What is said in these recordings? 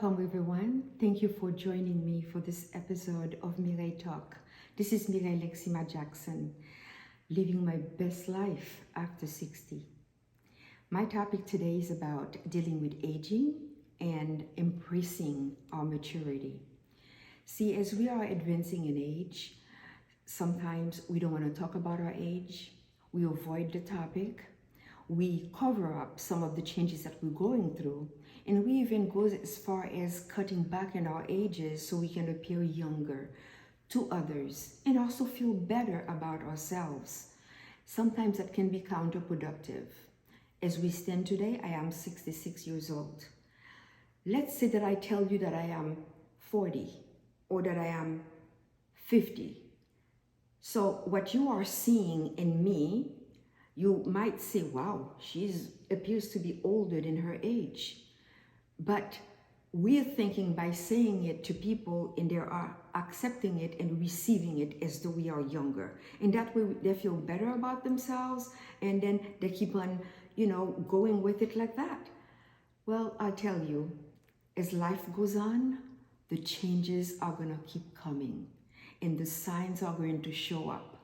Welcome, everyone. Thank you for joining me for this episode of Mireille Talk. This is Mireille Lexima Jackson, living my best life after 60. My topic today is about dealing with aging and embracing our maturity. See, as we are advancing in age, sometimes we don't want to talk about our age. We avoid the topic. We cover up some of the changes that we're going through. And we even go as far as cutting back in our ages so we can appear younger to others and also feel better about ourselves. Sometimes that can be counterproductive. As we stand today, I am 66 years old. Let's say that I tell you that I am 40 or that I am 50. So what you are seeing in me, you might say, wow, she appears to be older than her age. But we're thinking by saying it to people and they are accepting it and receiving it as though we are younger. And that way they feel better about themselves and then they keep on, going with it like that. Well, I'll tell you, as life goes on, the changes are going to keep coming and the signs are going to show up.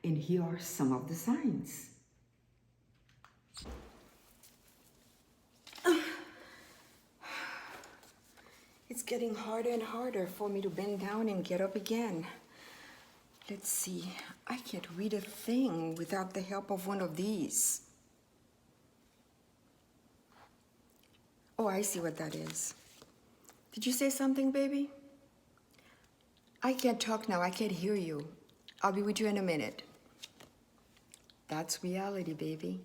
And here are some of the signs. It's getting harder and harder for me to bend down and get up again. Let's see, I can't read a thing without the help of one of these. Oh, I see what that is. Did you say something, baby? I can't talk now, I can't hear you. I'll be with you in a minute. That's reality, baby.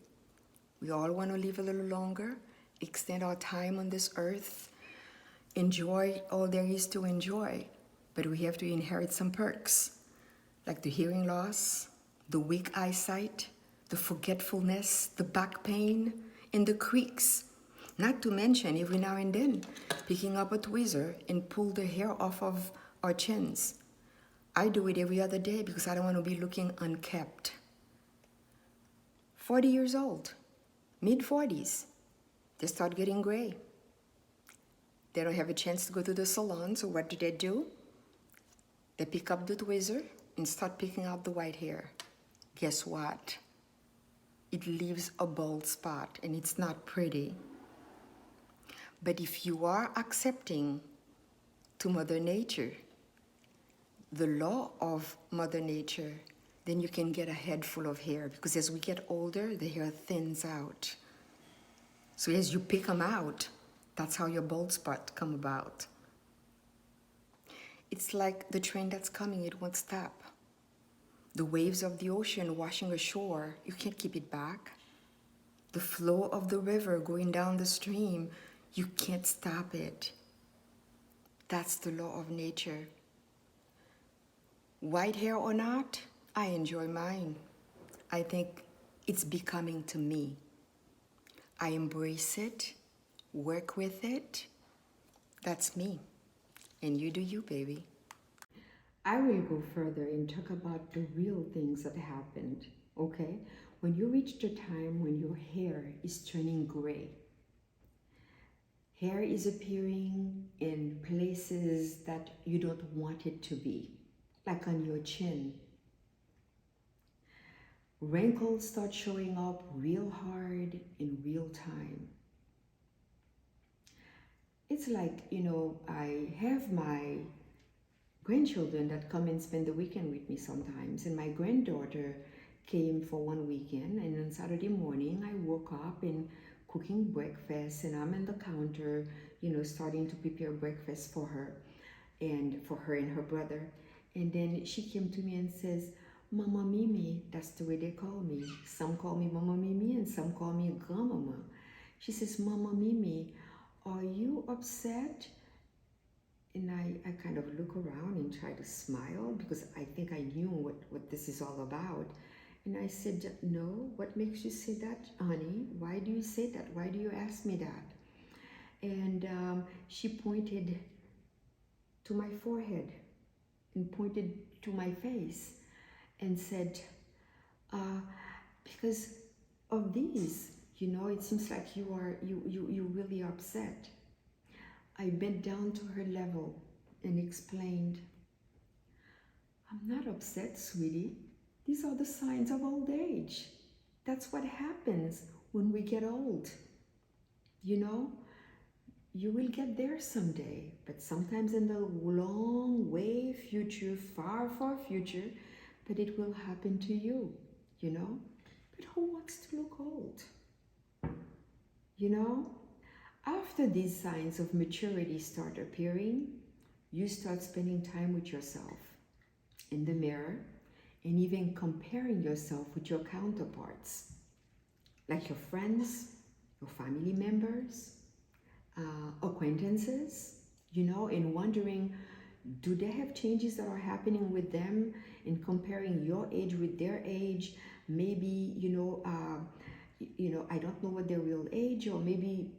We all want to live a little longer, extend our time on this earth, enjoy all there is to enjoy, but we have to inherit some perks, like the hearing loss, the weak eyesight, the forgetfulness, the back pain, and the creaks. Not to mention, every now and then, picking up a tweezer and pull the hair off of our chins. I do it every other day because I don't want to be looking unkept. 40 years old, mid-40s, they start getting gray. They don't have a chance to go to the salon, so what do? They pick up the tweezer and start picking out the white hair. Guess what? It leaves a bald spot and it's not pretty. But if you are accepting to Mother Nature, the law of Mother Nature, then you can get a head full of hair because as we get older, the hair thins out. So as you pick them out, that's how your bald spot come about. It's like the train that's coming, it won't stop. The waves of the ocean washing ashore, you can't keep it back. The flow of the river going down the stream, you can't stop it. That's the law of nature. White hair or not, I enjoy mine. I think it's becoming to me. I embrace it, work with it. That's me. And you do you, baby. I will go further and talk about the real things that happened, okay? When you reach the time when your hair is turning gray, hair is appearing in places that you don't want it to be, like on your chin. Wrinkles start showing up real hard in real time. It's like, I have my grandchildren that come and spend the weekend with me sometimes. And my granddaughter came for one weekend. And on Saturday morning, I woke up and cooking breakfast. And I'm on the counter, starting to prepare breakfast for her and her brother. And then she came to me and says, Mama Mimi, that's the way they call me. Some call me Mama Mimi and some call me Grandmama. She says, Mama Mimi, are you upset? And I kind of look around and try to smile because I think I knew what this is all about. And I said, no, what makes you say that, honey? Why do you say that? Why do you ask me that? And she pointed to my forehead and pointed to my face and said, because of these, it seems like you really upset. I bent down to her level and explained, I'm not upset, sweetie. These are the signs of old age. That's what happens when we get old. You know, you will get there someday, but sometimes in the long way future, far, far future, but it will happen to you, you know? But who wants to look old? You know? After these signs of maturity start appearing, you start spending time with yourself in the mirror and even comparing yourself with your counterparts, like your friends, your family members, acquaintances, you know, and wondering, do they have changes that are happening with them, and comparing your age with their age? Maybe, I don't know what their real age, or maybe,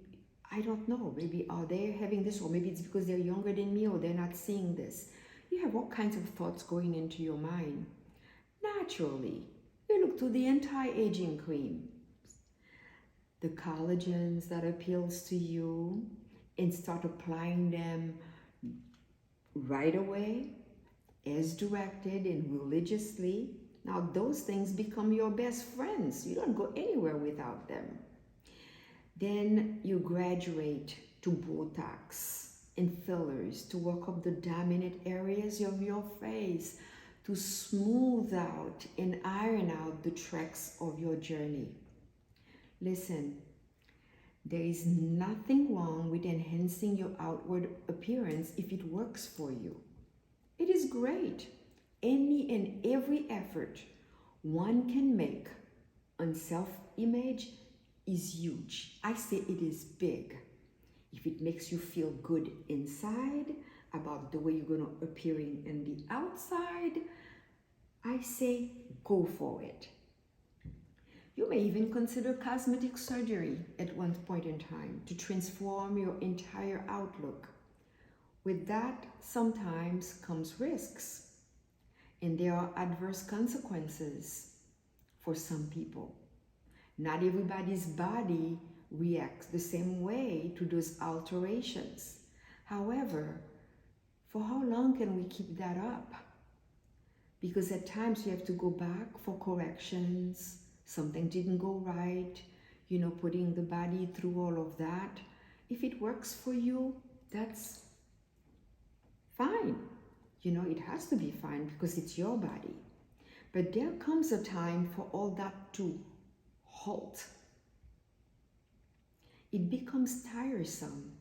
I don't know, maybe are they having this, or maybe it's because they're younger than me, or they're not seeing this. You have all kinds of thoughts going into your mind. Naturally, you look to the anti-aging cream, the collagens that appeals to you, and start applying them right away, as directed and religiously. Now those things become your best friends. You don't go anywhere without them. Then you graduate to Botox and fillers to work up the dominant areas of your face, to smooth out and iron out the tracks of your journey. Listen, there is nothing wrong with enhancing your outward appearance if it works for you. It is great. Any and every effort one can make on self-image is huge. I say it is big. If it makes you feel good inside about the way you're going to appearing in the outside, I say go for it. You may even consider cosmetic surgery at one point in time to transform your entire outlook. With that, sometimes comes risks, and there are adverse consequences for some people. Not everybody's body reacts the same way to those alterations. However, for how long can we keep that up? Because at times you have to go back for corrections. Something didn't go right, putting the body through all of that. If it works for you, that's fine. It has to be fine because it's your body. But there comes a time for all that to halt. It becomes tiresome.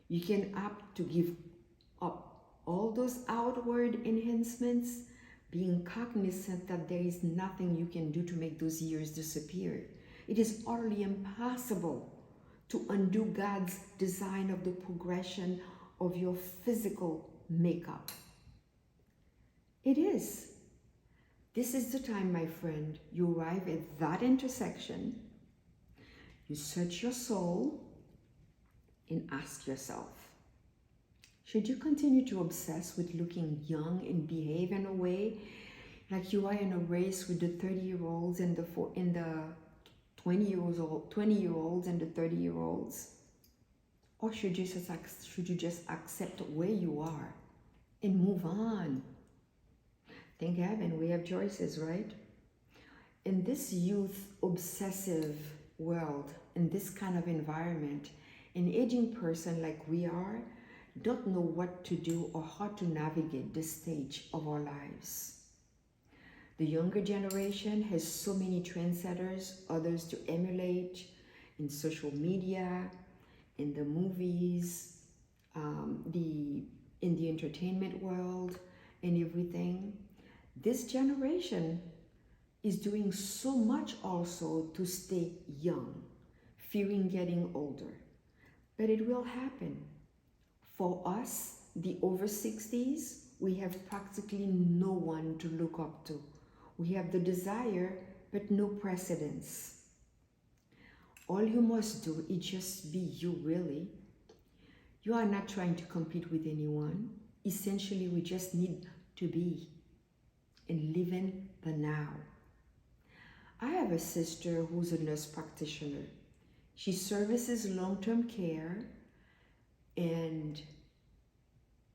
You can opt to give up all those outward enhancements, being cognizant that there is nothing you can do to make those years disappear. It is utterly impossible to undo God's design of the progression of your physical makeup. It is. This is the time, my friend, you arrive at that intersection. You search your soul and ask yourself, should you continue to obsess with looking young and behave in a way like you are in a race with the 30-year-olds and the 20-year-olds and the 30-year-olds? Or should you just accept where you are and move on? Thank heaven we have choices, right? In this youth obsessive world, in this kind of environment, an aging person like we are don't know what to do or how to navigate this stage of our lives. The younger generation has so many trendsetters, others to emulate in social media, in the movies, in the entertainment world, and everything. This generation is doing so much also to stay young, fearing getting older. But it will happen. For us, the over 60s, we have practically no one to look up to. We have the desire, but no precedence. All you must do is just be you, really. You are not trying to compete with anyone. Essentially, we just need to be and live in the now. I have a sister who's a nurse practitioner. She services long-term care and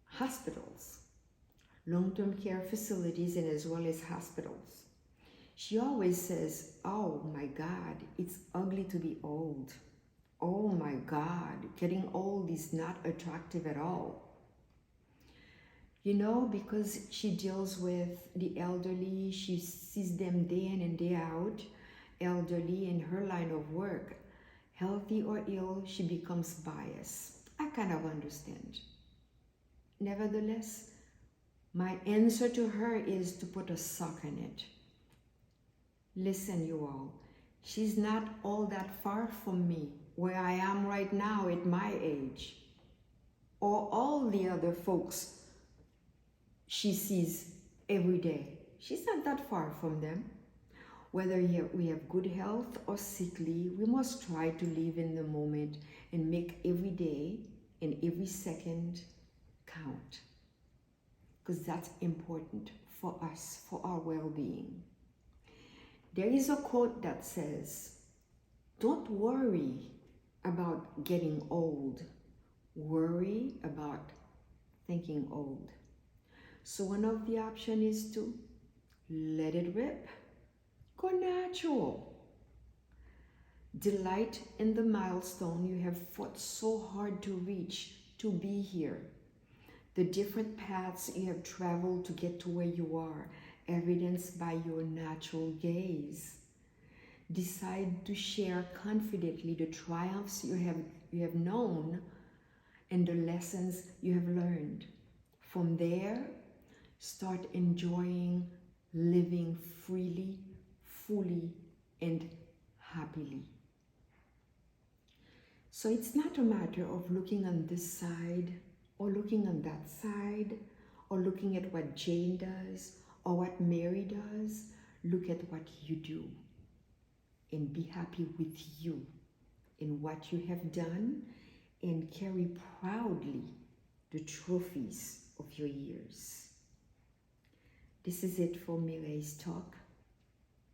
hospitals, long-term care facilities, and as well as hospitals. She always says, "Oh my God, it's ugly to be old. Oh my God, getting old is not attractive at all." You know, because she deals with the elderly, she sees them day in and day out, elderly in her line of work, healthy or ill, she becomes biased. I kind of understand. Nevertheless, my answer to her is to put a sock in it. Listen, you all, she's not all that far from me, where I am right now at my age, or all the other folks she sees every day. She's not that far from them. Whether we have good health or sickly, we must try to live in the moment and make every day and every second count. Because that's important for us, for our well-being. There is a quote that says, "Don't worry about getting old. Worry about thinking old." So one of the options is to let it rip. Go natural. Delight in the milestone you have fought so hard to reach, to be here. The different paths you have traveled to get to where you are, evidenced by your natural gaze. Decide to share confidently the triumphs you have known and the lessons you have learned. From there, start enjoying living freely, fully, and happily. So it's not a matter of looking on this side or looking on that side or looking at what Jane does or what Mary does. Look at what you do and be happy with you in what you have done and carry proudly the trophies of your years. This is it for Mireille's talk.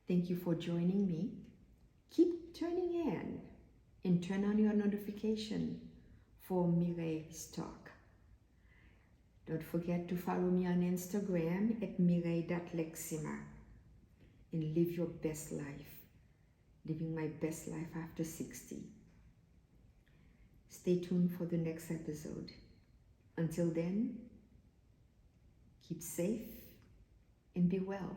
Thank you for joining me. Keep tuning in and turn on your notification for Mireille's talk. Don't forget to follow me on Instagram at mireille.lexima and live your best life, living my best life after 60. Stay tuned for the next episode. Until then, keep safe and be well.